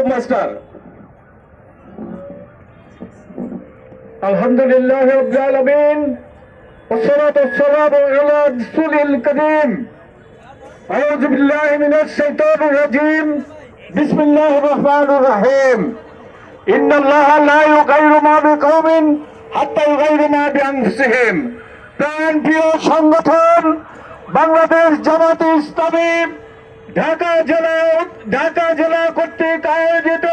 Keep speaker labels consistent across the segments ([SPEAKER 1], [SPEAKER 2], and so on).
[SPEAKER 1] Master আলহামদুলিল্লাহ রাব্বিল আলামিন والصلاة والسلام على رسول الكريم أعوذ بالله من الشيطان الرجيم بسم الله الرحمن الرحيم إن الله لا يغير ما بقوم حتى يغيروا ما بأنفسهم প্রিয় সংগঠন বাংলাদেশ জামাত ইসলামী ঢাকা জেলা কর্তৃক আয়োজিত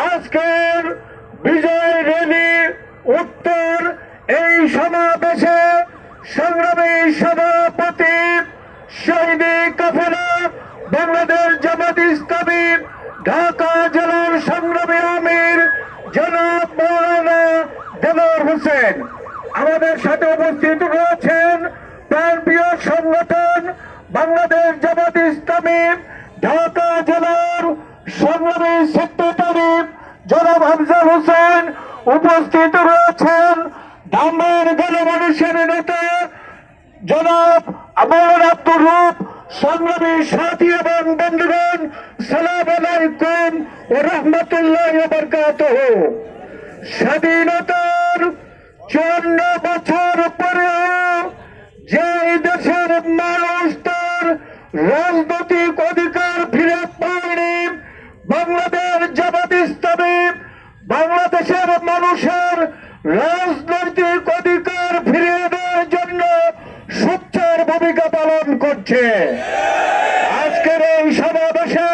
[SPEAKER 1] আজকের বিজয় র্যালি উত্তর এই সমাবেশে সংগ্রামী সভাপতি শহীদ কাফেলা বাংলাদেশ জামাত ইসলামী ঢাকা জেলার সংগ্রামী আমির জনাব মাওলানা দেলোয়ার হোসেন আমাদের সাথে উপস্থিত রয়েছেন প্রাণপ্রিয় সংগঠন বাংলাদেশ জামাত ইসলামী ঢাকা জেলার সংগ্রামী সেক্রেটারি জনাব হামজা হোসেন উপস্থিত রয়েছেন ধামের গণমানুষের নেতা জনাব আবুল আব্দুর রূপ সংগ্রামী সাথী এবং বন্ধুগণ সালাম আলাইকুম ওয়া রাহমাতুল্লাহি ওয়া বারাকাতুহু। স্বাধীনতার 54 বছর পরে যে দেশের মানুষ তার রাজনৈতিক অধিকার ফিরে পায়নি, বাংলাদেশ জামাত ইসলামী বাংলাদেশের মানুষের রাজনৈতিক অধিকার ফিরিয়ে দেওয়ার জন্য সোচ্চার ভূমিকা পালন করছে। আজকের এই সমাবেশে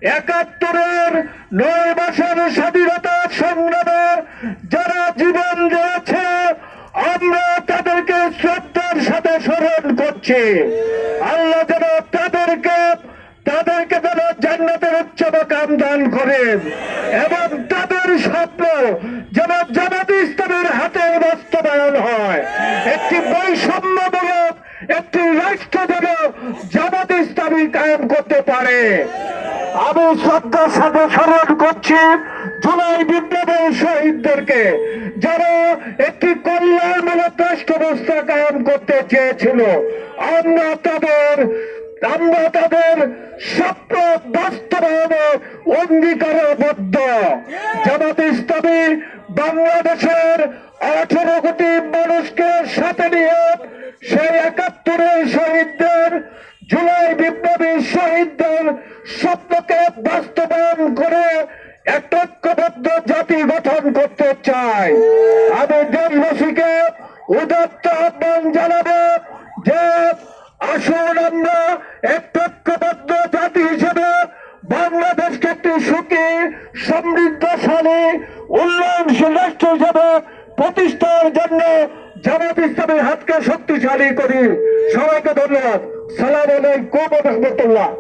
[SPEAKER 1] ৭১-এর ৯ মাসের স্বাধীনতা সংগ্রামে যারা জীবন দিয়েছে আমরা তাদেরকে শ্রদ্ধার সাথে স্মরণ করছি। আল্লাহ যেন তাদেরকে যেন জান্নাতের উচ্চ মাকাম দান করেন এবং তাদের স্বপ্ন যেন জামাত ইসলামের হাতে বাস্তবায়ন হয়। একটি বৈষম্যমূলক একটি রাষ্ট্র যেন জামাত ইসলামী কায়েম করতে পারে। আমি শ্রদ্ধার সাথে স্মরণ করছি জুলাই বিপ্লবের শহীদদেরকে, যারা একটি কল্যাণমূলক রাষ্ট্র ব্যবস্থা কায়েম করতে চেয়েছিল। আমরা তাদের স্বপ্ন বাস্তবায়নে অঙ্গীকারবদ্ধ। জামাত ইসলামী বাংলাদেশের 18 কোটি মানুষকে সাথে নিয়ে সেই ৭১-এর শহীদদের জুলাই বিপ্লবী শহীদদের স্বপ্নকে বাস্তবায়ন করে একটা ঐক্যবদ্ধ জাতি গঠন করতে চাই। আমি দেশবাসীকে উদাত্ত আহ্বান জানাবো যে আসুন আমরা একটা ঐক্যবদ্ধ জাতি হিসেবে বাংলাদেশকে একটি সুখী সমৃদ্ধশালী উন্নয়নশীল রাষ্ট্র হিসেবে প্রতিষ্ঠার জন্য জামাত ইসলামের হাতকে শক্তিশালী করি। সবাইকে ধন্যবাদ। সালাম আলাইকুম ওয়া রাহমাতুল্লাহ।